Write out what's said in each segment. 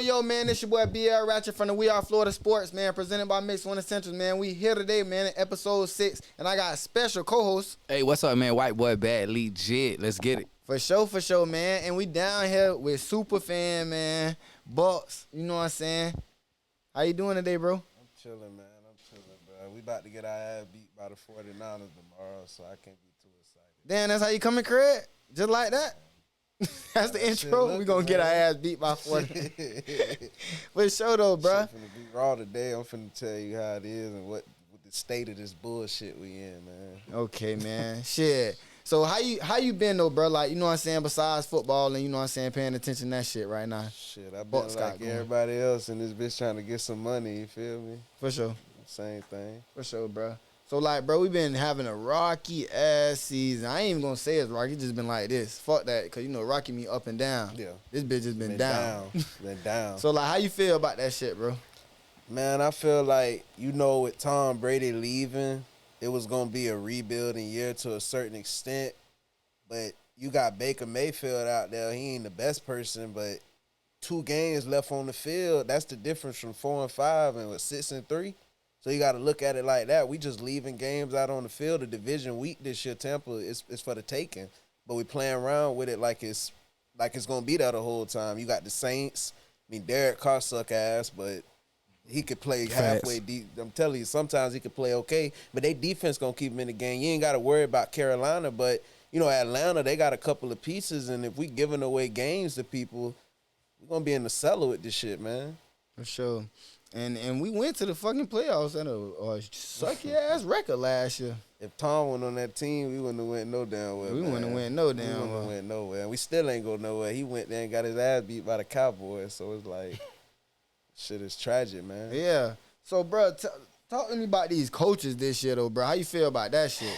Yo, man, this your boy BL Ratchet from the We Are Florida Sports, man, presented by Mix One Essentials, man. We here today, man, in episode 6, and I got a special co-host. Hey, what's up, man? White boy bad, legit. Let's get it. For sure, man. And we down here with super fan, man, Bucs. You know what I'm saying? How you doing today, bro? I'm chilling, man. Bro. We about to get our ass beat by the 49ers tomorrow, so I can't be too excited. Damn, that's how you coming, Craig? Just like that? That's the intro. We gonna get our ass beat by 40. For sure, though, bro. I'm finna be raw today. I'm finna tell you how it is and what the state of this bullshit we in, man. Okay, man. Shit. So how you been though, bro? Like, you know what I'm saying, besides football and you know what I'm saying, paying attention to that shit right now. Shit, I've been like everybody else in this bitch trying to get some money, you feel me? For sure. Same thing. For sure, bro. So like, bro, we been having a rocky ass season. I ain't even gonna say it's rocky, it's just been like this. Fuck that, cause you know Rocky me up and down. Yeah. This bitch just been down. Been down. So like, how you feel about that shit, bro? Man, I feel like, you know, with Tom Brady leaving, it was gonna be a rebuilding year to a certain extent. But you got Baker Mayfield out there. He ain't the best person, but 2 games left on the field. That's the difference from 4 and 5 and 6 and 3. So you got to look at it like that. We just leaving games out on the field. The division week this year, Tampa, is for the taking. But we playing around with it like it's going to be there the whole time. You got the Saints. I mean, Derek Carr suck ass, but he could play halfway deep. I'm telling you, sometimes he could play okay. But they defense going to keep him in the game. You ain't got to worry about Carolina. But, you know, Atlanta, they got a couple of pieces. And if we giving away games to people, we're going to be in the cellar with this shit, man. For sure. And we went to the fucking playoffs at a sucky ass record last year. If Tom went on that team, we wouldn't have went no damn well. We wouldn't have went no damn well. Went nowhere. And we still ain't go nowhere. He went there and got his ass beat by the Cowboys. So it's like, shit is tragic, man. Yeah. So, bro, talk to me about these coaches this year, though, bro. How you feel about that shit?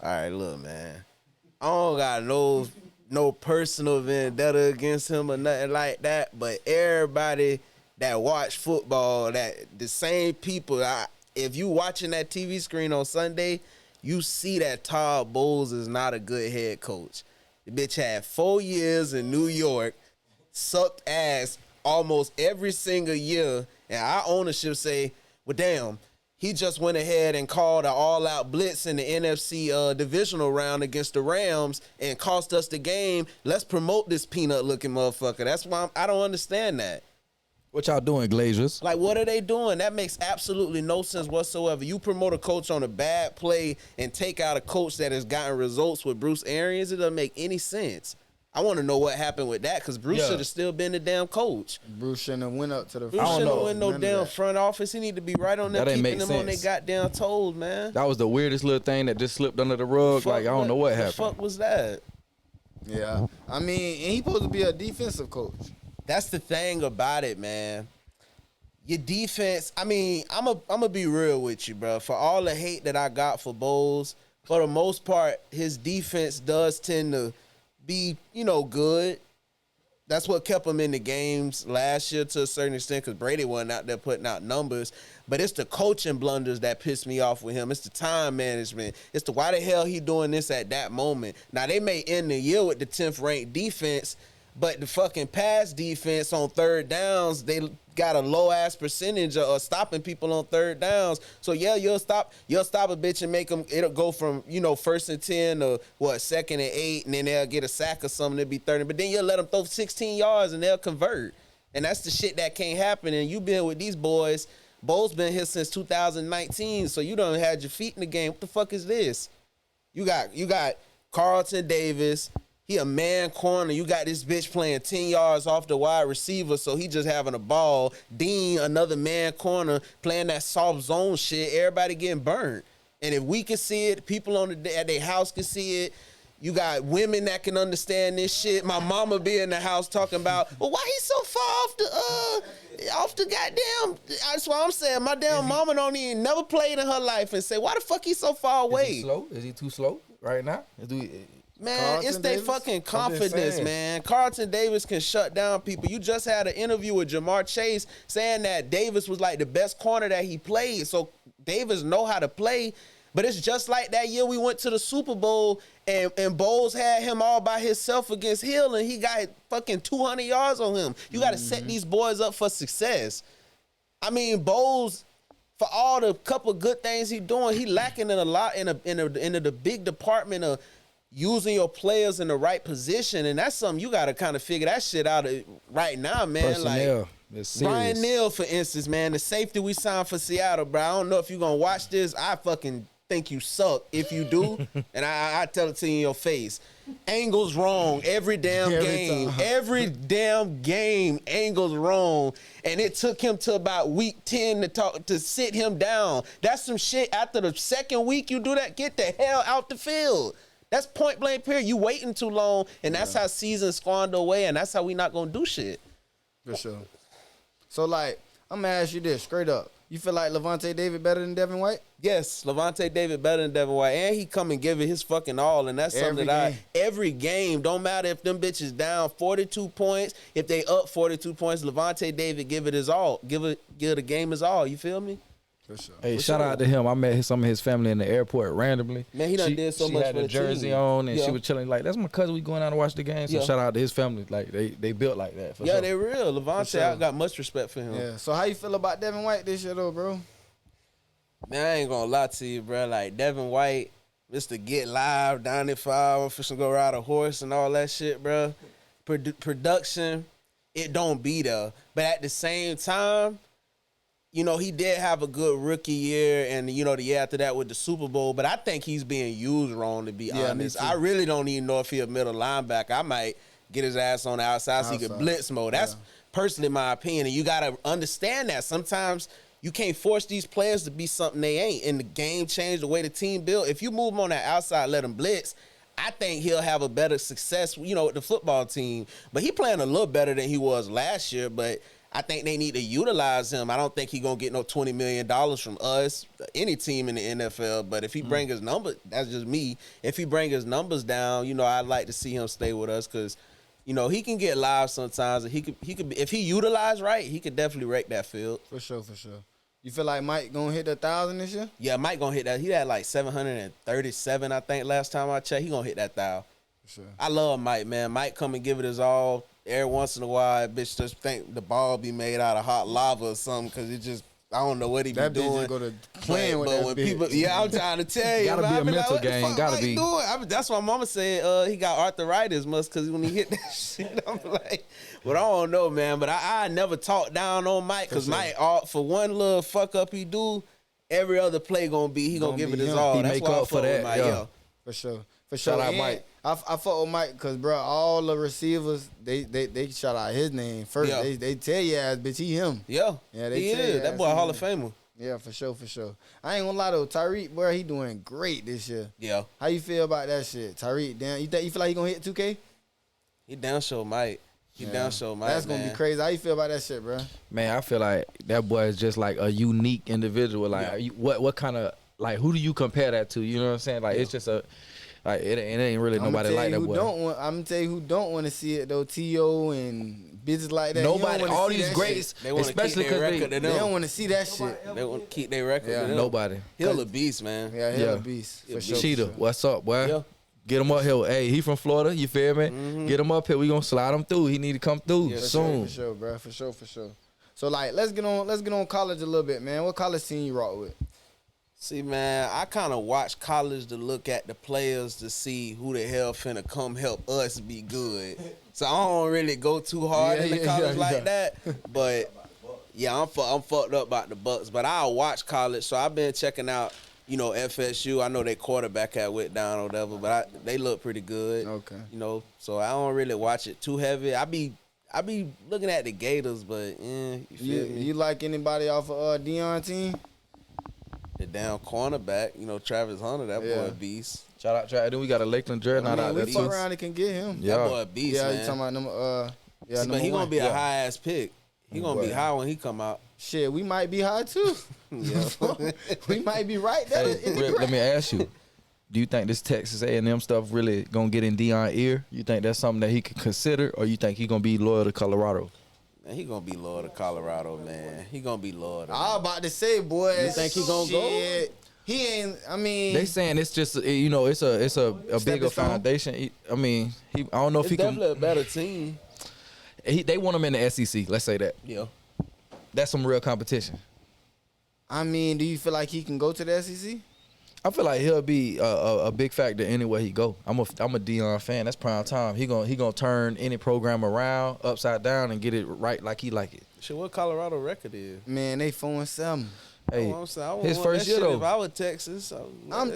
All right, look, man. I don't got no personal vendetta against him or nothing like that, but everybody that watch football, that the same people, if you watching that TV screen on Sunday, you see that Todd Bowles is not a good head coach. The bitch had 4 years in New York, sucked ass almost every single year, and our ownership say, well, damn, he just went ahead and called an all-out blitz in the NFC divisional round against the Rams and cost us the game. Let's promote this peanut-looking motherfucker. That's why I don't understand that. What y'all doing, Glazers? Like, what are they doing? That makes absolutely no sense whatsoever. You promote a coach on a bad play and take out a coach that has gotten results with Bruce Arians. It doesn't make any sense. I want to know what happened with that because Bruce should have still been the damn coach. Bruce shouldn't have went up to the Bruce shouldn't have went no damn front office. He need to be right on there keeping them on their goddamn toes, man. That was the weirdest little thing that just slipped under the rug. Like, I don't know what happened. The fuck was that? Yeah. I mean, and he supposed to be a defensive coach. That's the thing about it, man. Your defense, I mean, I'm a be real with you, bro. For all the hate that I got for Bowles, for the most part, his defense does tend to be, you know, good. That's what kept him in the games last year to a certain extent because Brady wasn't out there putting out numbers. But it's the coaching blunders that piss me off with him. It's the time management. It's the why the hell he doing this at that moment. Now, they may end the year with the 10th ranked defense, but the fucking pass defense on third downs, they got a low ass percentage of stopping people on third downs. So yeah, you'll stop a bitch and make them. It'll go from 1st and 10 to 2nd and 8, and then they'll get a sack or something. It'll be 30, but then you'll let them throw 16 yards and they'll convert. And that's the shit that can't happen. And you been with these boys. Bo's been here since 2019, so you done had your feet in the game. What the fuck is this? You got Carlton Davis. He a man corner. You got this bitch playing 10 yards off the wide receiver, so he just having a ball. Dean, another man corner, playing that soft zone shit. Everybody getting burnt. And if we can see it, people at their house can see it. You got women that can understand this shit. My mama be in the house talking about, well, why he so far off the goddamn. That's what I'm saying. My damn mama don't even never played in her life and say, why the fuck he so far away? Is he slow? Is he too slow right now? Man, Carlton it's their fucking confidence, man. Carlton Davis can shut down people. You just had an interview with Jamar Chase saying that Davis was like the best corner that he played. So Davis know how to play. But it's just like that year we went to the Super Bowl and Bowles had him all by himself against Hill and he got fucking 200 yards on him. You got to set these boys up for success. I mean, Bowles, for all the couple good things he doing, he lacking in a lot in the big department of using your players in the right position, and that's something you got to kind of figure that shit out right now, man. Personnel. Like Brian Neal, for instance, man, the safety we signed for Seattle, bro. I don't know if you're gonna watch this. I fucking think you suck if you do, and I tell it to you in your face. Angles wrong every damn game. Every damn game, angles wrong. And it took him to about week 10 to sit him down. That's some shit. After the second week you do that, get the hell out the field. That's point blank period. You waiting too long, and that's how seasons squander away, and that's how we not gonna do shit. For sure. So, like, I'm gonna ask you this straight up. You feel like Levante David better than Devin White? Yes, Levante David better than Devin White, and he come and give it his fucking all, and that's something every game, don't matter if them bitches down 42 points, if they up 42 points, Levante David give it his all, give the game his all. You feel me? For sure. Hey, shout out to him. I met some of his family in the airport randomly. Man, he done did so much for the team. She had a jersey on, and she was chilling like, that's my cousin. We going out and watch the game. So shout out to his family. Like, they built like that. For sure. They real. Levante, I got much respect for him. Yeah. So how you feel about Devin White this year, though, bro? Man, I ain't gonna lie to you, bro. Like, Devin White, Mr. Get Live, 95, for some go ride a horse and all that shit, bro. Production, it don't be there. But at the same time, you know, he did have a good rookie year and, you know, the year after that with the Super Bowl, but I think he's being used wrong, to be honest. I really don't even know if he a middle linebacker. I might get his ass on the outside so he could blitz mode. That's personally my opinion, and you got to understand that. Sometimes you can't force these players to be something they ain't, and the game changed the way the team built. If you move him on that outside, let him blitz, I think he'll have a better success, you know, with the football team. But he playing a little better than he was last year, but I think they need to utilize him. I don't think he's going to get no $20 million from us, any team in the NFL. But if he bring his number, that's just me. If he bring his numbers down, you know, I'd like to see him stay with us because, you know, he can get live sometimes. And he could, if he utilized right, he could definitely wreck that field. For sure, for sure. You feel like Mike going to hit the 1,000 this year? Yeah, Mike going to hit that. He had like 737, I think, last time I checked. He going to hit that 1,000. For sure. I love Mike, man. Mike come and give it his all. Every once in a while, bitch just think the ball be made out of hot lava or something because it just, I don't know what he be doing. That bitch just go to playing with that bitch. People, I'm trying to tell you. Gotta be a mental like, game. Gotta be. That's why mama said he got arthritis must because when he hit that shit, I'm like, well, I don't know, man. But I never talked down on Mike because Mike, for one little fuck up he do, every other play he gonna give it his all. He That's make why up for that. Mike, Yeah. For sure. For sure. Shout out Mike. I fuck with Mike because, bro, all the receivers, they shout out his name first. Yeah. They tell you ass, bitch, he him. Yeah, they he tell is. you That ass boy a he Hall him. of Famer. Yeah, for sure, for sure. I ain't gonna lie though, Tyreek, bro, he doing great this year. Yeah. How you feel about that shit? Tyreek, damn, you feel like he gonna hit 2K? He down show Mike. That's gonna be crazy. How you feel about that shit, bro? Man, I feel like that boy is just like a unique individual. Like, what kind of, like, who do you compare that to? You know what I'm saying? Like, it's just a, like, it ain't really nobody like that boy. I'm gonna tell you who don't want to see it though. T.O. and bitches like that. Nobody, all these greats, especially because they don't want to see that shit. They want to keep their record. Yeah. Nobody. He'll a beast, man. Yeah, he'll a beast. For sure. Cheetah, for sure. what's up, boy? Yeah. Get him up here. Hey, he from Florida. You feel me? Get him up here. We gonna slide him through. He need to come through soon. For sure, bro. For sure, for sure. So like, let's get on college a little bit, man. What college team you rock with? See, man, I kind of watch college to look at the players to see who the hell finna come help us be good. So I don't really go too hard in the college like that. But yeah, I'm fucked up about the Bucs. But I'll watch college. So I've been checking out, you know, FSU. I know they quarterback had went down or whatever, but they look pretty good. Okay. You know, so I don't really watch it too heavy. I be looking at the Gators, but you feel me? You like anybody off of Deion team? The down cornerback, you know, Travis Hunter, that boy a beast. Shout out, then we got a Lakeland Dread out there we too. fuck around and can get him. Yeah. That boy a beast, Yeah, man. you talking about number But he one. gonna be a high ass pick. He gonna be high when he come out. Shit, we might be high too. Yeah. We might be right there. Hey, Rip, let me ask you. Do you think this Texas A&M stuff really gonna get in Deion's ear? You think that's something that he could consider, or you think he gonna be loyal to Colorado? Man, he gonna be loyal to Colorado, man. He gonna be loyal. I was about to say, boy. You think he gonna go? He ain't. I mean, They saying it's just it's a bigger stone. foundation. I mean, I don't know if It's he can. definitely a better team. They want him in the SEC. Let's say that. Yeah. That's some real competition. I mean, do you feel like he can go to the SEC? I feel like he'll be a big factor anywhere he go. I'm a Deion fan. That's prime time. He gonna turn any program around upside down and get it right like he like it. Shit, what Colorado record is? Man, they 4-7. Hey, I'm saying, I wouldn't his want first that year shit though. If I was Texas,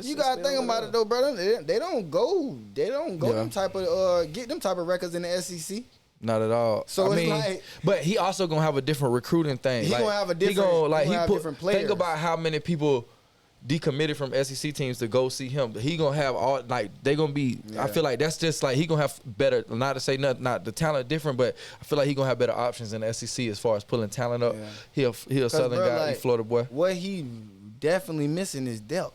You gotta think about it though, brother. They don't go. They don't go Yeah. them type of get them type of records in the SEC. Not at all. So I it's mean, like- but he also gonna have a different recruiting thing. He like, gonna have a different- He gonna, like, he gonna have different players. Think about how many people decommitted from SEC teams to go see him. He gonna have all like they gonna be. Yeah. I feel like that's just like he gonna have better. Not to say not the talent different, but I feel like he gonna have better options in the SEC as far as pulling talent up. Yeah. He a Southern bro, guy, like, he Florida boy. What he definitely missing is depth.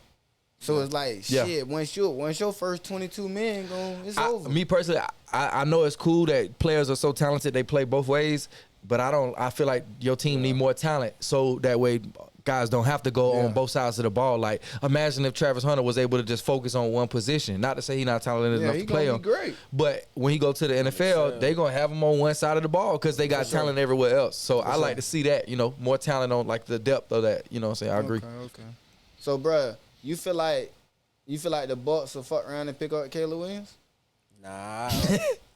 So it's like Yeah. shit. Once your first 22 men go, it's over. Me personally, I know it's cool that players are so talented they play both ways, but I feel like your team need more talent so that way guys don't have to go on both sides of the ball. Like imagine if Travis Hunter was able to just focus on one position. Not to say he's not talented enough he to play gonna him, be great. but when he go to the NFL, they gonna have him on one side of the ball because they got talent everywhere else. So I like to see that, more talent on like the depth of that. You know what I'm saying? I agree. Okay. So, bruh, you feel like the Bucs will fuck around and pick up Caleb Williams? Nah,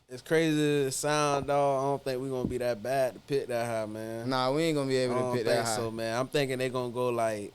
it's crazy to sound, dog. I don't think we're gonna be that bad to pick that high, man. Nah, we ain't gonna be I able don't to pick think that high. so, man. I'm thinking they're gonna go like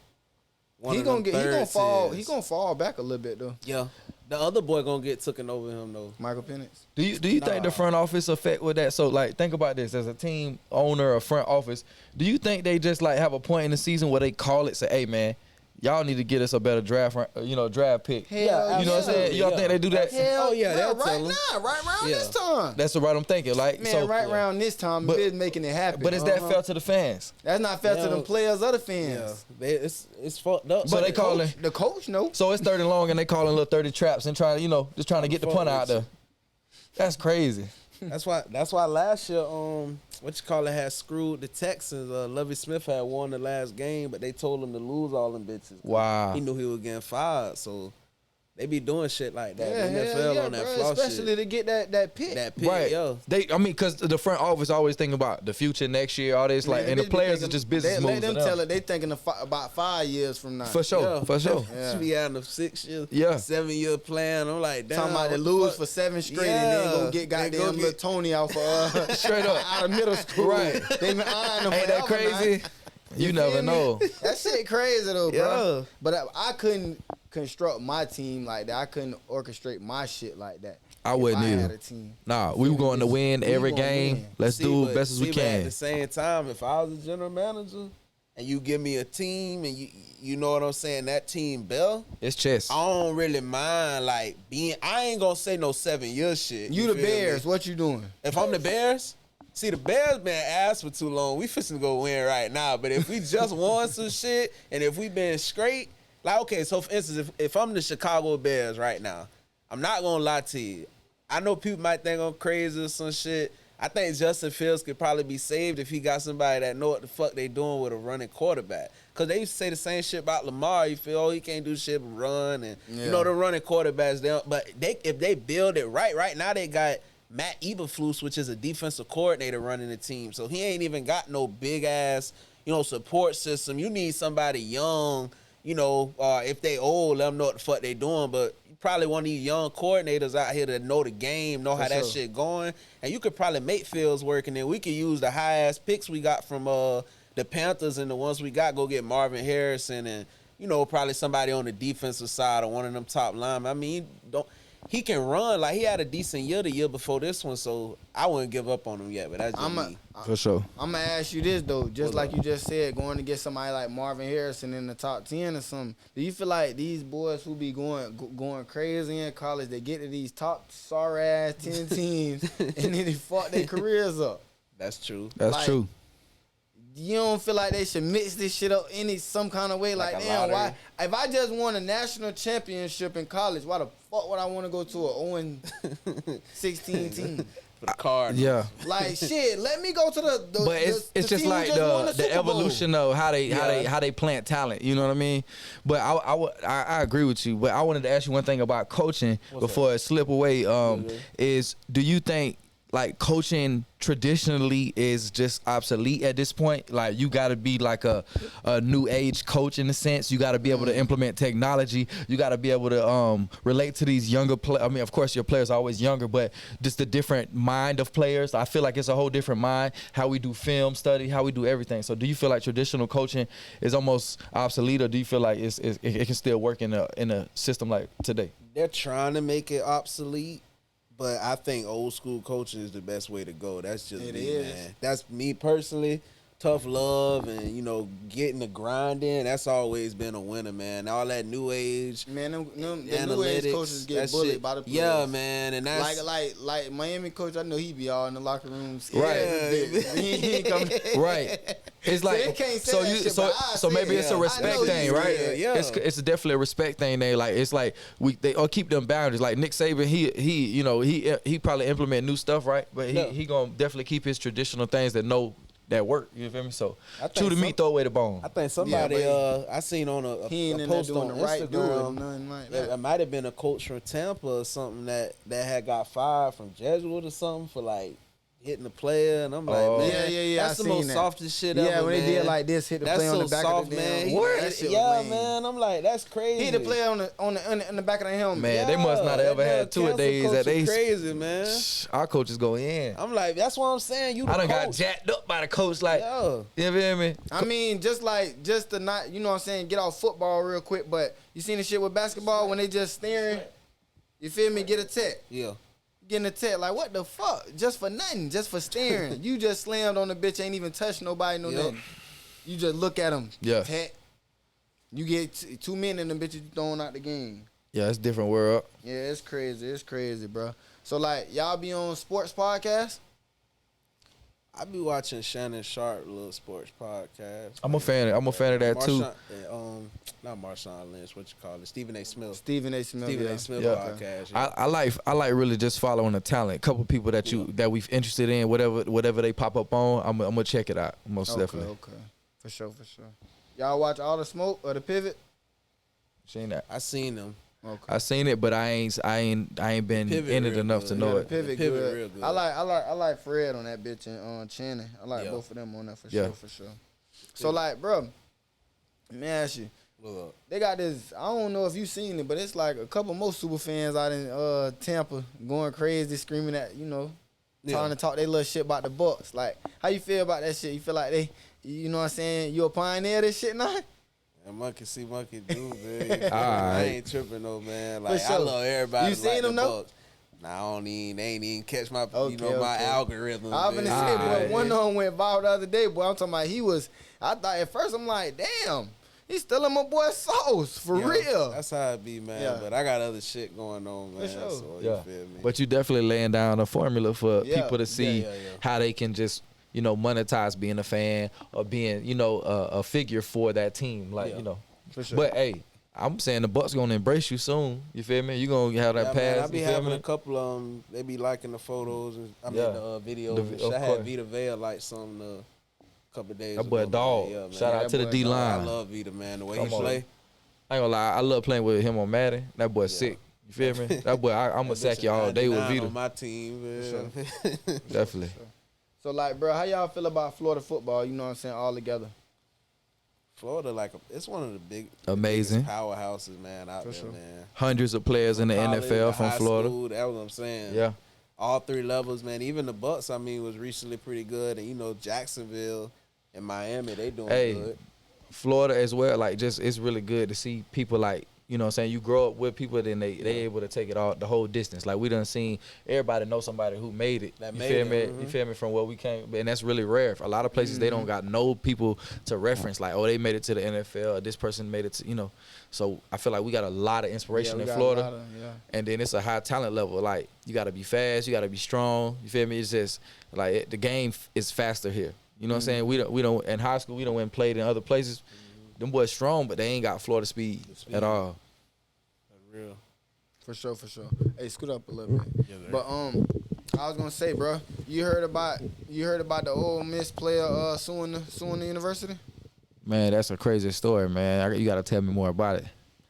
one He of gonna them get. He gonna third fall. tiers. He gonna fall back a little bit though. Yeah, the other boy gonna get taken over him though. Michael Penix. Do you think the front office affect with that? So like think about this as a team owner or front office. Do you think they just like have a point in the season where they call it, say, hey man, y'all need to get us a better draft pick. Hell You know what I'm saying? Y'all think they do that? Hell Oh, yeah, they'll right tell him. now, right around Yeah. this time. That's what I'm thinking. Like Man, so, right around this time, But- is making it happen. but is that fair to the fans? That's not fair to Yeah. them players or the Yeah, fans. it's fucked up. So they the calling. coach, the coach, no. So it's 30 long and they calling little 30 traps and trying to get the punter out there. That's crazy. That's why last year had screwed the Texans. Lovie Smith had won the last game, but they told him to lose all them bitches. Wow. He knew he was getting fired, so they be doing shit like that. Yeah, The NFL hell yeah, on that bro, floss especially shit. to get that pick. That pick, Right. yo. Because the front office always thinking about the future next year, all this, like, Man, and the they be players thinking- are just business they, moves. Let them to them. tell it. They thinking about 5 years from now. For sure. Yeah. For sure. Yeah. Should be having a 6 year, Yeah. 7-year plan. I'm like, damn. Talking about they what the lose fuck? for 7 straight and then Yeah. go get They go goddamn little get- Tony out for Straight up. out of middle school. Right. They been eyeing them Ain't that forever, crazy? man. You feel never me? know. That shit crazy though, bro. Yeah. But I couldn't construct my team like that. I couldn't orchestrate my shit like that. I if wouldn't I either. had a team. Nah, we were going to win We every gonna game. win. Let's do but- best as we but At can. the same time, if I was a general manager and you give me a team and you know what I'm saying, that team bell, It's chess. I don't really mind like being. I ain't gonna say no 7-year shit. You the feel me? Bears, what you doing? If I'm the Bears, see the Bears been ass for too long. We fixing to go win right now. But if we just won some shit and if we been straight, like okay, so for instance, if I'm the Chicago Bears right now, I'm not gonna lie to you. I know people might think I'm crazy or some shit. I think Justin Fields could probably be saved if he got somebody that know what the fuck they doing with a running quarterback. Cause they used to say the same shit about Lamar. You feel, he can't do shit but run, and you know the running quarterbacks. But if they build it right now they got Matt Eberflus, which is a defensive coordinator running the team. So he ain't even got no big ass, support system. You need somebody young, if they old, let them know what the fuck they doing. But you probably one of these young coordinators out here that know the game, know how that shit going. And you could probably make Fields work, and then we could use the high ass picks we got from the Panthers and the ones we got, go get Marvin Harrison and, probably somebody on the defensive side or one of them top linemen. I mean, he can run. Like, he had a decent year the year before this one, so I wouldn't give up on him yet, but that's just me. For sure. I'm going to ask you this, though. Just like you just said, going to get somebody like Marvin Harrison in the top 10 or something. Do you feel like these boys who be going crazy in college, they get to these top sorry-ass 10 teams, and then they fuck their careers up? That's true. That's true. You don't feel like they should mix this shit up some kind of way? Like damn, why? If I just won a national championship in college, why the fuck would I want to go to a 0-16 team? for the Cardinals. Yeah. Like shit, let me go to the But it's the just team who like just won the Super Bowl. evolution of how they plant talent. You know what I mean? But I agree with you. But I wanted to ask you one thing about coaching before it slip away. Is do you think like coaching traditionally is just obsolete at this point? Like you got to be like a new age coach in a sense. You got to be able to implement technology. You got to be able to relate to these younger players. I mean, of course, your players are always younger, but just the different mind of players. I feel like it's a whole different mind. How we do film study, how we do everything. So, do you feel like traditional coaching is almost obsolete, or do you feel like it can still work in a system like today? They're trying to make it obsolete. But I think old school coaching is the best way to go. That's just me, man. That's me personally. Tough love and, you know, getting the grind in. That's always been a winner, man. All that new age, man, the analytics, new age coaches get bullied by the players. Yeah, man, and that's like Miami coach. I know he be all in the locker room. Right. He ain't coming. Right. It's like they can't say so maybe it's a respect thing, right? Yeah. It's definitely a respect thing. It's like they all keep them boundaries. Like Nick Saban, he probably implement new stuff, right? But he gonna definitely keep his traditional things that work. You feel me? So chew the meat, throw away the bone. I think somebody I seen on a post on Instagram. Like that. It might have been a coach from Tampa or something that had got fired from Jesuit or something for like hitting the player, and I'm like, man, yeah, that's the most softest shit ever. Yeah, when they did like this, hit the player on the back of the man. damn. Man, I'm like, that's crazy. Hit the player on the back of the helmet. Man, they must not have ever had two-a-days that they crazy, man. Our coaches go in. I'm like, that's what I'm saying. I done got jacked up by the coach, like, you feel me? I mean, just to not, you know what I'm saying, get off football real quick, but you seen the shit with basketball when they just staring, you feel me, get a tech. Yeah. Getting a tech, like, what the fuck? Just for nothing, just for staring. You just slammed on the bitch, ain't even touched nobody, nothing. You just look at him, tech. You get 2 men in the bitch, you throwing out the game. Yeah, it's a different world. Yeah, it's crazy, bro. So, like, y'all be on sports podcasts? I be watching Shannon Sharp little sports podcast. I'm a fan of that too. Not Marshawn Lynch. What you call it? Stephen A. Smith. Stephen A. Smith podcast. Yeah. I like really just following the talent. A couple people that we've interested in, whatever they pop up on. I'm gonna check it out most definitely. Okay, for sure. Y'all watch All the Smoke or The Pivot? Seen that? I seen them. Okay. I seen it, but I ain't been in it enough to know it. Pivot real good. I like Fred on that bitch and Channing. I like both of them on that for sure. So like, bro, let me ask you. They got this. I don't know if you seen it, but it's like a couple more super fans out in Tampa going crazy, screaming at trying to talk their little shit about the Bucs. Like, how you feel about that shit? You feel like they, you know what I'm saying? You a pioneer of this shit now? Monkey see, monkey do, man. I ain't tripping though, man. Like sure. I love everybody. You seen them though? Nah, they ain't even catch my, my algorithm. I was gonna say, boy, one of them went viral the other day, boy. I'm talking about I thought at first I'm like, damn, he's stealing my boy's sauce for real. That's how it be, man. Yeah. But I got other shit going on, man. For sure. So you feel me? But you definitely laying down a formula for people to see how they can just, monetize being a fan or being, a figure for that team. Like, For sure. But hey, I'm saying the Bucs gonna embrace you soon. You feel me? You gonna have that pass. Man, I be having a couple they be liking the photos and the videos. I had Vita Vea like some a couple of days ago. That boy a dog. Yeah, shout out to the D line. I love Vita, man. The way he play. I ain't gonna lie, I love playing with him on Madden. That boy sick. You feel me? That boy, I'm gonna sack you all day with Vita. On my team, man. Sure. Definitely. Sure. So like, bro, how y'all feel about Florida football? You know what I'm saying, all together. Florida, it's one of the amazing biggest powerhouses, man, out there, man. Hundreds of players in the NFL from Florida. School, that's what I'm saying. Yeah. All three levels, man. Even the Bucs, was recently pretty good. And, Jacksonville and Miami, they doing good. Florida as well, like, just it's really good to see people like, you know what I'm saying, you grow up with people, then they able to take it all the whole distance. Like, we done seen everybody know somebody who made it. You feel me, from where we came, and that's really rare. A lot of places they don't got no people to reference, like, oh, they made it to the NFL, or this person made it to, So I feel like we got a lot of inspiration in Florida. And then it's a high talent level. Like, you got to be fast, you got to be strong. You feel me? It's just like the game is faster here. You know what I'm saying? We don't in high school, we don't went and played in other places. Them boys strong, but they ain't got Florida speed at all. Real. For sure. Hey, scoot up a little bit. Yeah, but I was gonna say, bro, you heard about the Ole Miss player suing the university? Man, that's a crazy story, man. You got to tell me more about it.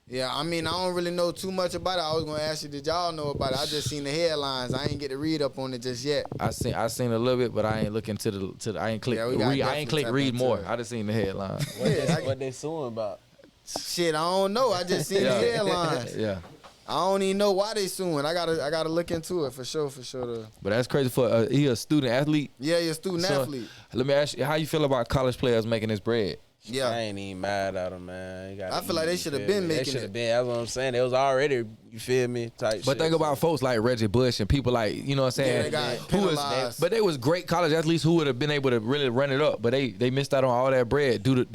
Yeah, I mean, I don't really know too much about it. I was gonna ask you, did y'all know about it? I just seen the headlines. I ain't get to read up on it just yet. I seen a little bit, but I ain't looking to the I ain't click read. I ain't click read more. I just seen the headline. What they suing about? Shit, I don't know. I just seen the headlines. Yeah. I don't even know why they suing. I gotta look into it for sure. Though. But that's crazy for he a student athlete. Yeah, you're a student athlete. Let me ask you, how you feel about college players making this bread? Yeah, I ain't even mad at them, man. I feel like they should have been making it. They should have been. That's what I'm saying. It was already, you feel me, type But shit. think about folks like Reggie Bush and people like, you know what I'm saying? Yeah, they got penalized. But they was great college athletes who would have been able to really run it up. But they missed out on all that bread. Do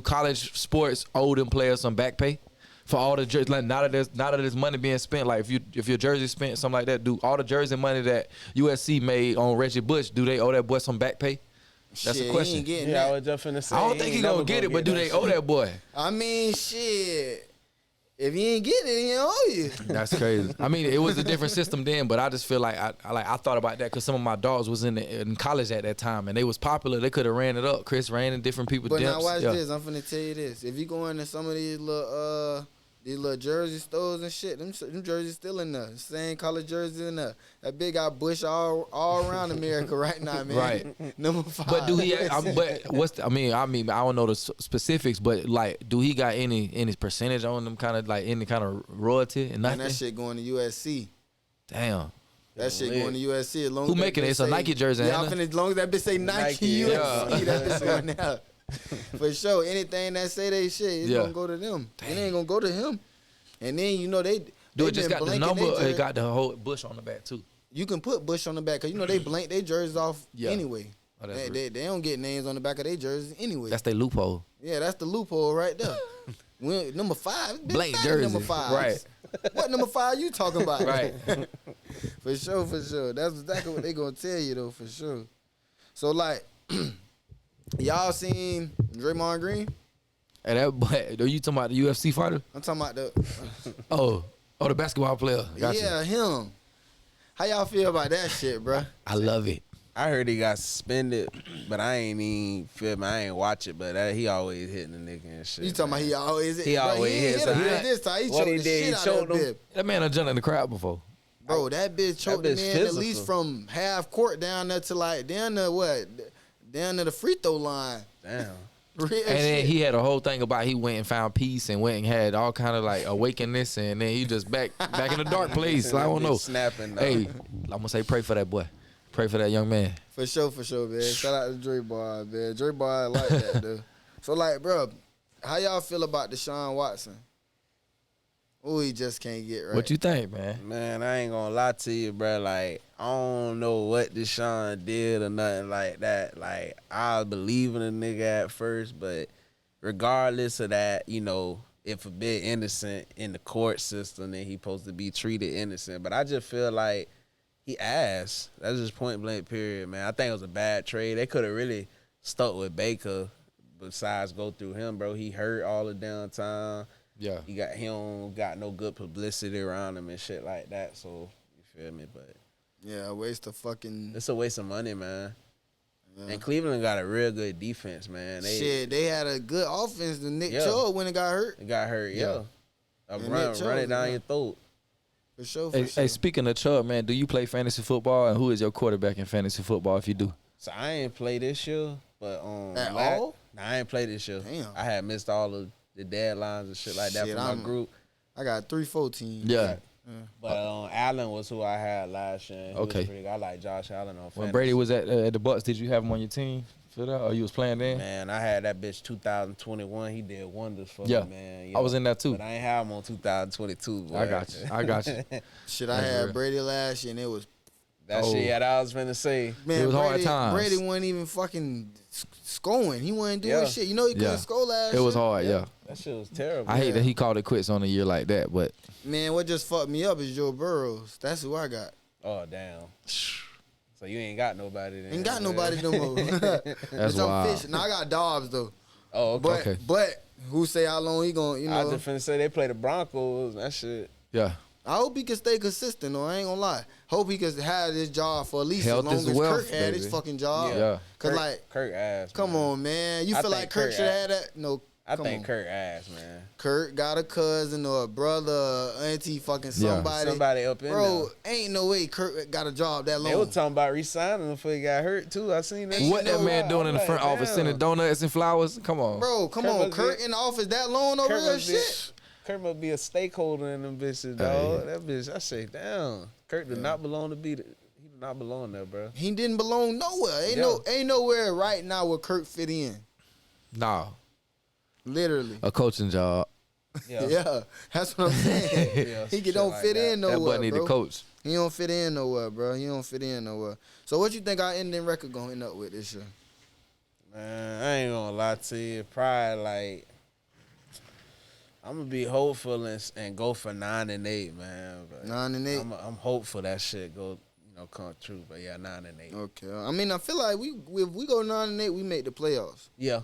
college sports owe them players some back pay for all the jerseys? Like now that there's money being spent, like if your jersey spent something like that, do all the jersey money that USC made on Reggie Bush, do they owe that boy some back pay? That's the question. I was just finna say. I don't think he gonna get it, but do they owe that boy? I mean, shit. If he ain't getting it, he don't owe you. That's crazy. I mean, it was a different system then, but I just feel like I thought about that because some of my dogs was in college at that time and they was popular. They could have ran it up. Chris ran in different people. But now watch this. I'm finna tell you this. If you go into some of these little jersey stores and shit, them jerseys still in there. Same color jerseys in there. That big got Bush all around America right now, man. Right. Number 5. But do he? I mean, I don't know the specifics, but like, do he got any percentage on them? Kind of like any kind of royalty and nothing. And that shit going to USC. Damn. That shit going to USC. As long Who as making it? It's a Nike jersey. Yeah, as long as that bitch say Nike USC, that bitch going there. For sure. Anything that say they shit, it's gonna go to them. It ain't gonna go to him. And then they do it just got the number or it got the whole Bush on the back too? You can put Bush on the back because they blank their jerseys off anyway. Oh, they don't get names on the back of their jerseys anyway. That's their loophole. Yeah, that's the loophole right there. Number 5, blank jersey. Number 5, right? What number 5 you talking about? Right. For sure. That's exactly what they gonna tell you though, for sure. So like, y'all seen Draymond Green? And that boy, are you talking about the UFC fighter? I'm talking about the. the basketball player. Gotcha. Him. How y'all feel about that shit, bro? I love it. I heard he got suspended, but I ain't even feel me. I ain't watch it, but he always hitting the nigga and shit. You talking about he always hit? He always hits. He this time. He choked the shit out of that bitch. That man done jumped in the crowd before. Bro, that bitch choked the man at least from half court down there to like down to what? Down to the free throw line. Damn. And then he had a whole thing about he went and found peace and went and had all kind of like awakeness, and then he just back in the dark place. I don't know. Snapping. Hey, I'm gonna say pray for that boy. Pray for that young man. For sure, man. Shout out to Dre Boy, man. Dre Boy like that, dude. So like, bro, how y'all feel about Deshaun Watson? Oh, he just can't get right. What you think, man? Man, I ain't gonna lie to you, bro. Like, I don't know what Deshaun did or nothing like that. Like, I was believing the nigga at first, but regardless of that, if a bit innocent in the court system, then he supposed to be treated innocent. But I just feel like he ass. That's just point blank period, man. I think it was a bad trade. They could have really stuck with Baker besides go through him, bro. He hurt all the damn time. Yeah. He don't got no good publicity around him and shit like that. So, you feel me? But yeah, a waste of fucking. It's a waste of money, man. Yeah. And Cleveland got a real good defense, man. They had a good offense. The Nick Chubb when it got hurt. It got hurt, yeah. Run it down your throat. For sure. Hey, speaking of Chubb, man, do you play fantasy football? And who is your quarterback in fantasy football if you do? So I ain't play this year, but at all? Nah, I ain't play this year. Damn. I had missed all of the deadlines and shit like that for my group. I got 3-4 teams. Yeah. But Allen was who I had last year. He okay. was pretty good. I like Josh Allen on fantasy. When Brady was at the Bucs, did you have him on your team for that, or you was playing then? Man, I had that bitch 2021. He did wonders for me, man. I was in that too. But I ain't have him on 2022. Boy. I got you. Shit, I had Brady last year, and it was. That shit that I was finna say. Man, it was Brady, hard times. Brady wasn't even fucking scoring. He wasn't doing shit. He couldn't score last year. It was hard, That shit was terrible. I hate that he called it quits on a year like that, but. Man, what just fucked me up is Joe Burrows. That's who I got. Oh, damn. So you ain't got nobody then. Ain't got nobody no more. That's wild. Now I got Dobbs, though. Oh, okay. But who say how long he going, I was just finna say they play the Broncos. That shit. Yeah. I hope he can stay consistent, though. I ain't gonna lie. Hope he can have this job for at least Health as long is as wealth, Kirk had his baby. fucking job. Yeah. Cause Kirk ass. come man. on, man. You I feel like think Kirk Kirk should have had that? No. I come think on. Kirk ass, man. Kirk got a cousin or a brother, auntie, fucking somebody. Somebody up in Bro, there. ain't no way Kirk got a job that long. They were talking about re-signing him before he got hurt too. I seen that. What shit. that man doing in the I'm front like, office, damn. sending donuts and flowers? Come on, Bro, come Kirk on. must Kirk be- in the office that long over Kirk real must be- shit. Kirk must be a stakeholder in them bitches, dog. That bitch, I say, damn. Kirk did not belong to be. He did not belong there, bro. He didn't belong nowhere. Ain't nowhere right now where Kirk fit in. nah, Literally. a coaching job. Yeah, that's what I'm saying. Yeah, He shit don't like fit that. in That nowhere, boy need bro. to coach. He don't fit in nowhere, bro. He don't fit in nowhere. So what you think our ending record gonna end up with this year? Man, I ain't gonna lie to you. Probably like I'm gonna be hopeful and go for 9-8, man. But 9-8. I'm hopeful that shit go come true. But yeah, 9-8. Okay. I mean, I feel like if we go 9-8, we make the playoffs. Yeah,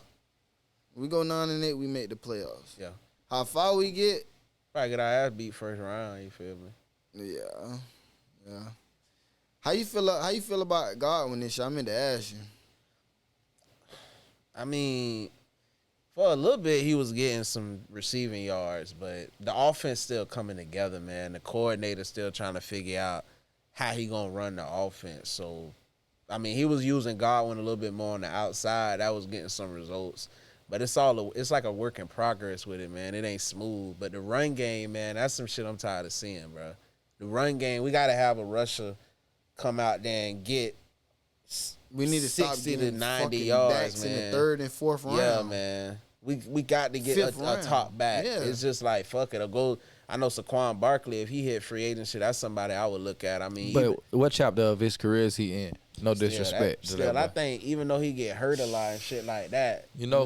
We go 9-8, we make the playoffs. yeah. How far we get? Probably get our ass beat first round. You feel me? Yeah. How you feel about Godwin this year? I meant to ask you. I mean, for a little bit, he was getting some receiving yards, but the offense still coming together, man. The coordinator still trying to figure out how he gonna run the offense. So, I mean, he was using Godwin a little bit more on the outside. That was getting some results, but it's like a work in progress with it, man. It ain't smooth, but the run game, man, that's some shit I'm tired of seeing, bro. The run game, we gotta have a rusher come out there and get. We need to stop 60 to getting 90 fucking yards, backs man. in the 3rd and 4th round. Yeah, man. We got to get Fifth a round. top back. Yeah. It's just like, fuck it. I'll go. I know Saquon Barkley, if he hit free agency, that's somebody I would look at. I mean, But what chapter of his career is he in? No still, disrespect. to Still, that I boy. think even though he get hurt a lot and shit like that, You know,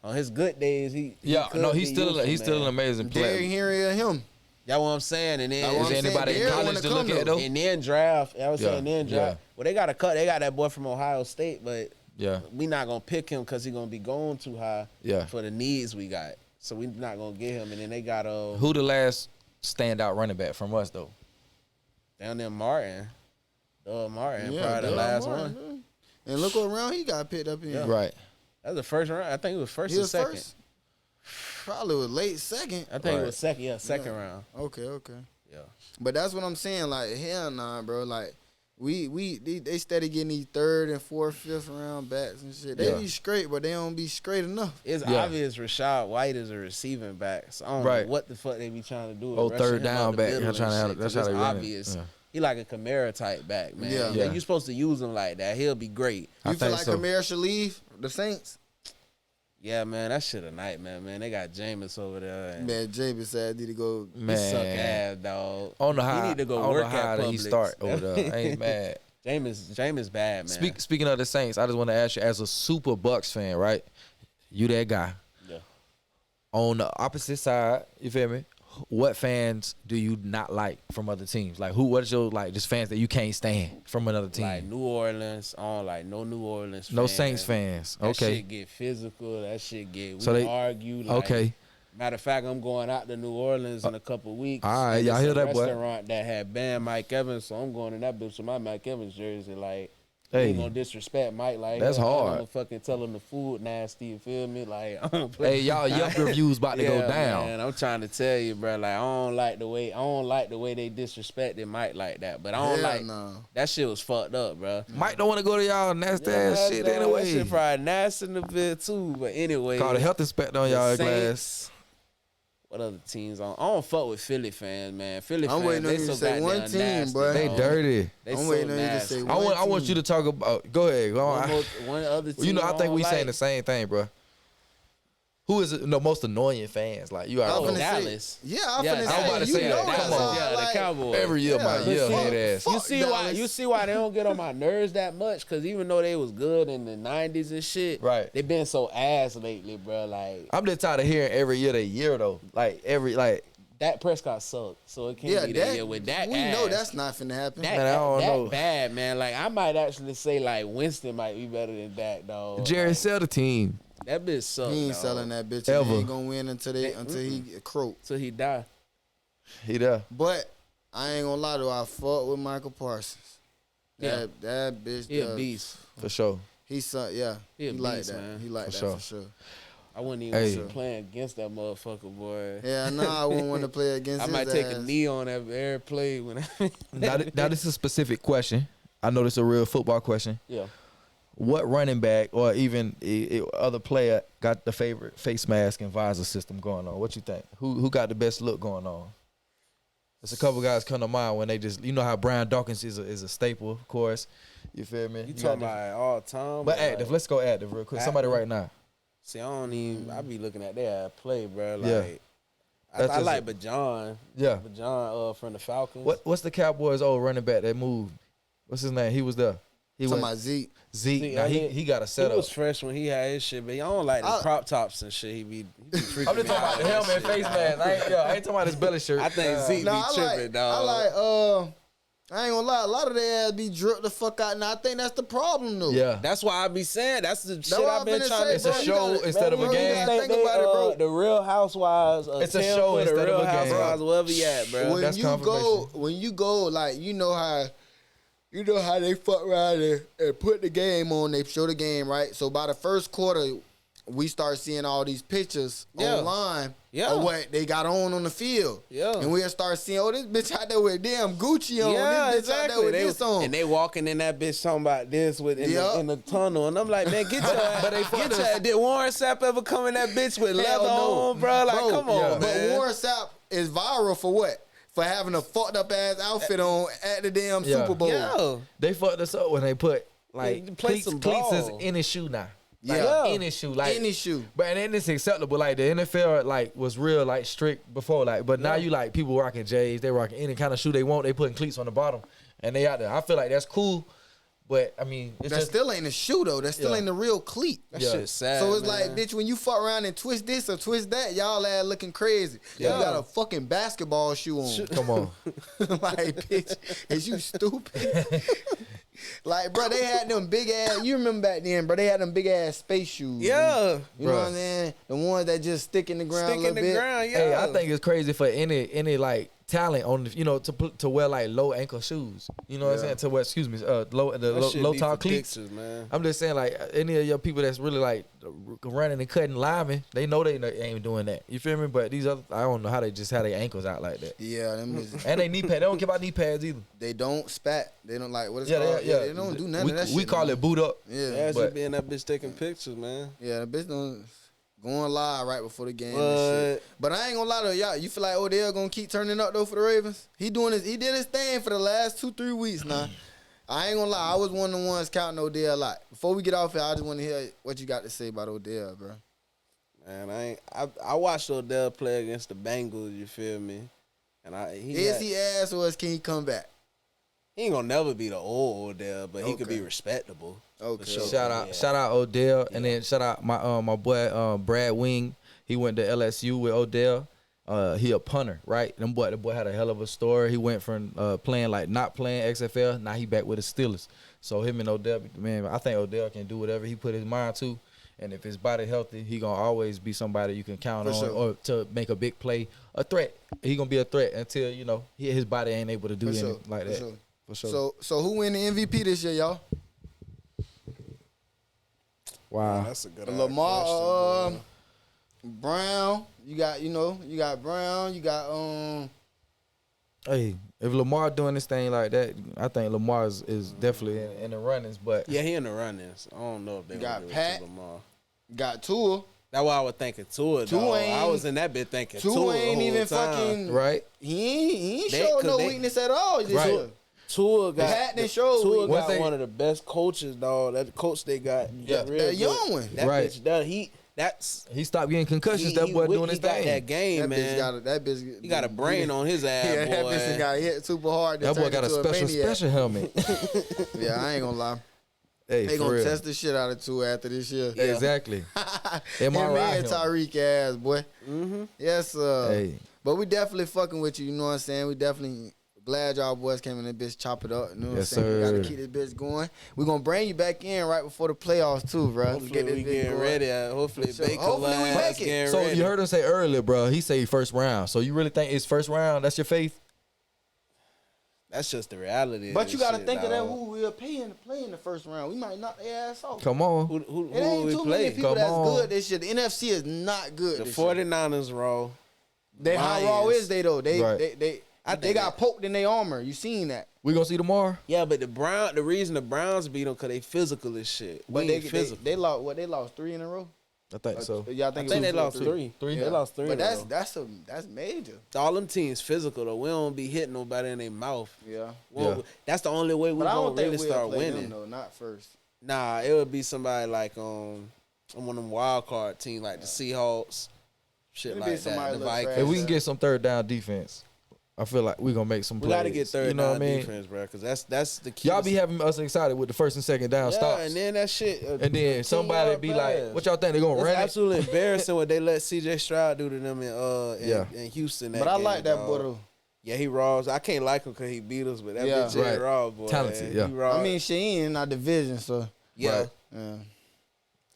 on his good days, he could no, be he's still useful, an man. amazing Derrick player. Henry or him. That's what I'm saying. And That's then what Is I'm there saying. anybody in Derrick college wanna to come look at though. though? and then draft. I was saying then draft. yeah. Well, they got that boy from Ohio State, but Yeah, we not gonna pick him because he gonna be going too high. Yeah. For the needs we got, so we not gonna get him. And then they got who the last standout running back from us though? down there Martin, Martin, Yeah, probably the Doug last Martin, one. yeah. And look what round he got picked up in. Yeah. Right. That's the first round. I think it was first He or was second. first? Probably was late second. I think it Right. was second. Yeah, second round. Okay. Yeah. But that's what I'm saying. Like, hell nah, bro. Like, they steady getting these 3rd and 4th, 5th round backs and shit. They Yeah. be straight, but they don't be straight enough. It's Yeah. obvious Rashad White is a receiving back. So I don't Right. know what the fuck they be trying to do. with Oh, rushing 3rd him down up the back. middle They're and trying to have- shit, that's 'cause how they it's run it. obvious. Yeah. He like a Kamara type back, man. Yeah. Yeah. You supposed to use him like that. He'll be great. I You feel think like so. Kamara should leave the Saints? Yeah, man, that shit a nightmare, man. They got Jameis over there. And Man, James said I need to go. he suck Man, ass, dog. I don't know He how. need to go I don't work know how at did he Publix. start over there. I ain't mad. Jameis bad, man. Speaking of the Saints, I just want to ask you, as a super Bucs fan, right? You that guy. Yeah. On the opposite side, you feel me? What fans do you not like from other teams? Like what's your just fans that you can't stand from another team? Like New Orleans, I don't like no New Orleans. No fans. Saints fans. That Okay. shit get physical. That shit get. So We they- argue. Like, Okay. Matter of fact, I'm going out to New Orleans in a couple weeks. all right, and y'all it's hear a that, boy? Restaurant that had banned Mike Evans, so I'm going in that bitch with my Mike Evans jersey. Like, Hey. ain't gonna disrespect Mike. Like, That's I'm hard. gonna fucking tell him the food nasty. You feel me? Like, I don't play. Hey, y'all Yelp reviews about to go down. Man, I'm trying to tell you, bro. Like, I don't like the way they disrespected Mike like that. But I don't Hell like no. that shit was fucked up, bro. Mike don't want to go to y'all nasty Yeah, ass shit that anyway. shit probably nasty in the bit too. But anyway, Call the health inspector on the y'all Saints, glass. What other teams on? I don't fuck with Philly fans, man. Philly I'm fans, waiting on they you to so say one goddamn team, nasty, boy. They dog. dirty. They I'm so waiting on you to nasty. say I one want team. you to talk about. Go ahead. Go on. One other team. You know, I think we don't saying like. the same thing, bro. Who is the most annoying fans? Like you I'm already finna know. Dallas. Say, yeah, I'm Yeah, finna I'm say. about to you say know that. that's Come on. all, Yeah, the like, Cowboys. Every year, my Yeah. year But head ass. You Fuck see why? Dallas. You see why they don't get on my nerves that much? Because even though they was good in the '90s and shit, Right. They been so ass lately, bro. Like I'm just tired of hearing every year though. Like Dak Prescott sucked, so it can't Yeah, be that that, year with Dak. we ass. know that's not finna happen. Dak, Man, I don't Dak know. bad, man. Like I might actually say like Winston might be better than Dak, dog. Jerry Like, sell the team. that bitch sucked. He ain't dog. selling that bitch. Ever. He ain't gonna win until he croak. till he die. He there. But I ain't gonna lie though. I fuck with Michael Parsons. Yeah. That bitch. He a beast. For sure. He like beast, that. man. He like For that sure. for sure. I wouldn't even be playing against that motherfucker, boy. Yeah, I wouldn't want to play against I his might take ass. a knee on that every play when Now this is a specific question. I know this is a real football question. Yeah. What running back or even other player got the favorite face mask and visor system going on? What you think? Who got the best look going on? There's a couple guys come to mind when they just, you know how Brian Dawkins is a staple, of course. You feel me? You talking about all time? But active. Let's go active real quick. Somebody right now. See, I don't even. I be looking at that play, bro. Like, Yeah. I like Bajan. Yeah. Bajan from the Falcons. What's the Cowboys' old running back that moved? What's his name? He was there. Talking about Zeke. Zeke. Now he got a setup. He was fresh when he had his shit, but I don't like the crop tops and shit. He be freaking I'm just talking about the helmet and face mask. I ain't talking about his belly shirt. I think Zeke be tripping, dog. I ain't gonna lie, a lot of their ass be dripped the fuck out, and I think that's the problem, though. Yeah. That's why I be saying that's the shit what I've been I'm trying to finna It's say, a bro. show You gotta- instead of a bro, you game. gotta think about it, bro. The Real Housewives. It's a Tampa, show the instead of Real a game. Housewives, wherever you at, bro. When That's you go, confirmation. when you go, like you know how they fuck around and put the game on. They show the game, right? So by the first quarter, we start seeing all these pictures online of what they got on the field. Yeah. And we'll start seeing, this bitch out there with damn Gucci on. Yeah, This bitch out there with this on. And they walking in that bitch talking about this in the tunnel, and I'm like, man, get your. Did Warren Sapp ever come in that bitch with leather on, bro? Like, come on, But man. Warren Sapp is viral for what? For having a fucked up ass outfit on at the damn Super Bowl. Yeah. They fucked us up when they put Play some cleats is ball. in his shoe now. Yeah. In his shoe, like Any shoe. But and then it's acceptable. Like the NFL, was real strict before. But now you people rocking J's, they rocking any kind of shoe they want. They putting cleats on the bottom, and they out there. I feel like that's cool, but I mean, That still ain't a shoe though. That still ain't the real cleat. That shit's sad. So it's man. like, bitch, when you fuck around and twist this or twist that, y'all ass looking crazy. Yeah. You got a fucking basketball shoe on. Come on. Like, bitch, is you stupid? Like, bro, they had them big ass. You remember back then, bro? They had them big ass space shoes. Yeah. You know what I'm saying? The ones that just stick in the ground. Stick a in little the bit. ground, yeah. Hey, I think it's crazy for any talent on to wear low ankle shoes. You know what I'm saying? To wear low tall cleats. Man. I'm just saying any of your people that's really running and cutting linemen, they know they ain't doing that. You feel me? But these other, I don't know how they just have their ankles out like that. Yeah, them is, And they knee pads. They don't give out knee pads either. they don't spat. They don't like what it's Yeah, called. yeah. They don't do none of that shit. We call it boot up. Yeah. Yeah, But- just being that bitch taking pictures, man. Yeah, the bitch don't going live right before the game and But shit. But I ain't gonna lie to y'all. You feel like Odell gonna keep turning up though for the Ravens? He did his thing for the last 2-3 weeks now. I ain't gonna lie. I was one of the ones counting Odell a lot. Before we get off here, I just want to hear what you got to say about Odell, bro. man, I watched Odell play against the Bengals. You feel me? And He ass or can he come back? He ain't gonna never be the old Odell, but he could Okay. be respectable. Okay. For sure. Shout out Odell, and then shout out my boy Brad Wing. He went to LSU with Odell. He a punter, right? The boy had a hell of a story. He went from playing not playing XFL. Now he back with the Steelers. So him and Odell, man, I think Odell can do whatever he put his mind to. And if his body healthy, he gonna always be somebody you can count For on sure. or to make a big play, a threat. He gonna be a threat until his body ain't able to do For sure. anything like For that. sure. For sure. So who win the MVP this year, y'all? Wow. That's a good Lamar, question, Brown. You got Brown. You got Hey, if Lamar doing this thing like that, I think Lamar is definitely in the runnings. But yeah, he in the runnings. I don't know if they You got would give Pat. it to Lamar. got Tua. That's why I was thinking Tua. Tua I was in that bit thinking Tua. Tua the ain't whole even time. fucking right, He ain't They- showed 'cause no they- weakness at all this Right. year. Tua got Pat didn't show Tua weakness. got One thing- one of the best coaches, dog. That coach they got, Yeah. real That good. young one. That Right. bitch done. That's he stopped getting concussions. That boy doing his got thing. that game, That man. bitch got that bitch. He got a brain on his ass, Yeah, that boy. bitch got hit super hard. That boy got a special maniac. helmet. Yeah, I ain't gonna lie. Hey, They for gonna real. test the shit out of Tua after this year. Exactly. Am I Him right? and Tyreek ass, boy. Mm-hmm. Yes, sir. Hey, But we definitely fucking with you. You know what I'm saying? We definitely glad y'all boys came in and bitch chop it up. You know what Yes, I'm saying? We sir. gotta keep this bitch going. We gonna bring you back in right before the playoffs too, bro. Hopefully we getting ready. Hopefully So, Baker hopefully we Line make is it. getting so ready. you heard him say earlier, bro. He say first round. So you really think it's first round? That's your faith? That's just the reality. But you got to shit, think of that dog. who we're paying to play in the first round. We might knock their ass off. Come on. Who It ain't we too play? many people Come that's on. good this year. The NFC is not good The this year. 49ers raw. They how raw Lions. is they though? They Right. they I they think got poked in their armor. You seen that? We gonna see tomorrow? Yeah, but the reason the Browns beat them because they physical as shit. But We they ain't physical. they lost what? They lost 3 in a row. I think so. Y'all I think, think they it was lost three. Three? They lost 3. But in a row. that's major. All them teams physical though. We don't be hitting nobody in their mouth. Yeah. That's the only way we But I gonna don't think really we'll start play winning. them though. Not first. Nah, it would be somebody like on one of them wild card teams like the Seahawks, shit It'll be like somebody that. The look Vikings. trash. If we can get some third down defense, I feel like we gonna make some We plays. got to get third You know down what I mean? defense, bro, because that's the key. Y'all be having us excited with the first and second down yeah, stops. and then that shit. And then somebody be like, "What y'all think they gonna It's run it?" absolutely embarrassing what they let C.J. Stroud do to them in Houston. But I game, like that dog. boy though. Yeah, he raw. I can't like him because he beat us, but that Yeah. bitch is Right. raw, boy. Talented, He yeah. raw. I mean, she ain't in our division, so yeah. Right. yeah.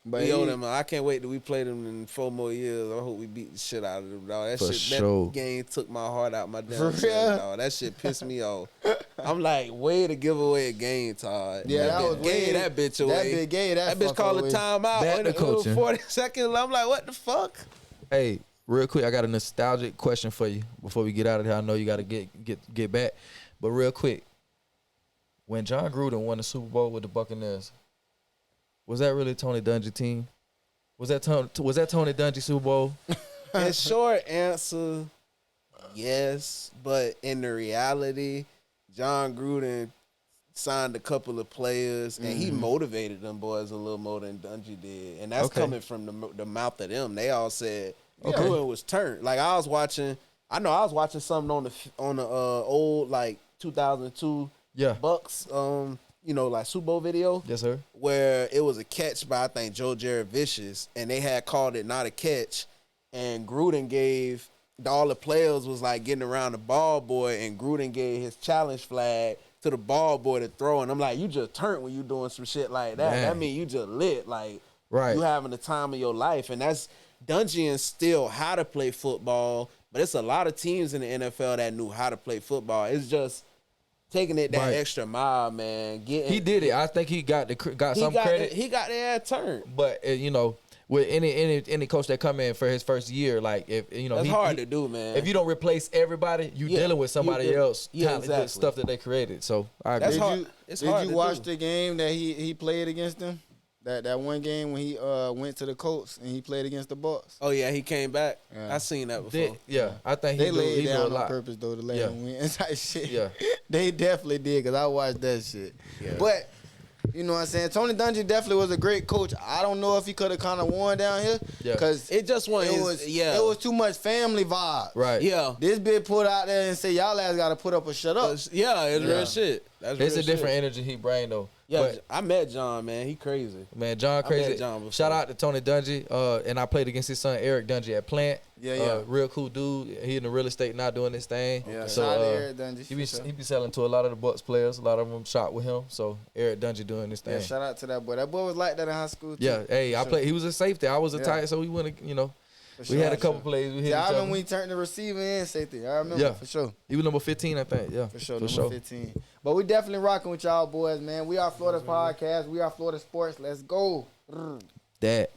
But We owe them. I can't wait till we play them in 4 more years. I hope we beat the shit out of them, dog. That For shit, sure. that game took my heart out my For damn chest, real? dog. That shit pissed me off. I'm like, way to give away a game, Todd. Yeah, that was bitch gave way- that bitch away. That bitch gave that bitch fuck called away. a timeout. Back in to the coaching. 40 seconds. I'm like, what the fuck? Hey, real quick, I got a nostalgic question for you before we get out of here. I know you got to get back, but real quick, when John Gruden won the Super Bowl with the Buccaneers, was that really Tony Dungy team? Was that Tony Dungy Super Bowl? In short answer, yes. But in the reality, John Gruden signed a couple of players, and he motivated them boys a little more than Dungy did. And that's Okay. coming from the mouth of them. They all said Okay. Gruden was turned. Like I was watching something on the old like 2002 Yeah. Bucs like Super Bowl video Yes, sir. where it was a catch by I think Joe Vicious, and they had called it not a catch, and Gruden gave all the players was like getting around the ball boy, and Gruden gave his challenge flag to the ball boy to throw, and I'm like, you just turned when you doing some shit like that. Man. That mean you just lit, like Right. you having the time of your life, and that's Dungy instilled how to play football, but it's a lot of teams in the NFL that knew how to play football. It's just taking it that Right. extra mile, man. He did it. I think he got some credit. He got their ass turned. But with any coach that come in for his first year, like if That's hard to do, man. If you don't replace everybody, you Yeah, dealing with somebody you- else. yeah, Talented exactly. stuff that they created. So I agree. That's hard. Did It's you hard to watch do. the game that he played against them? That one game when he went to the Colts and he played against the Bucs. Oh yeah, he came back. Yeah. I seen that before. I think he They do laid a down on lot. purpose though to let Yeah. him win. Type shit. Yeah. They definitely did because I watched that shit. Yeah. But you know what I'm saying? Tony Dungy definitely was a great coach. I don't know if he could have kind of won down here Yeah. because It just wasn't it his- yeah. it was too much family vibe. Right. Yeah. This bitch put out there and say y'all ass got to put up or shut up. Yeah, it's Yeah. real shit. That's It's real a different shit. energy he bring though. Yeah, But, I met John, man. He crazy. man, John met crazy. John before. Shout out to Tony Dungy. And I played against his son Eric Dungy at Plant. Yeah. Real cool dude. He in the real estate now doing his thing. Yeah, So shout out to Eric Dungy, he be for sure. he be selling to a lot of the Bucs players. A lot of them shot with him. So Eric Dungy doing his thing. Yeah, shout out to that boy. That boy was like that in high school too. Yeah, hey, I For played. He was a safety. I was a Yeah. tight, so we went. For We had a for couple plays. We hit Yeah, I each remember other. when he turned the receiver and safety. I remember Yeah. for sure. He was number 15, I think. Yeah, For sure, number 15. But we definitely rocking with y'all boys, man. We are Florida Podcast. We are Florida Sports. Let's go. That.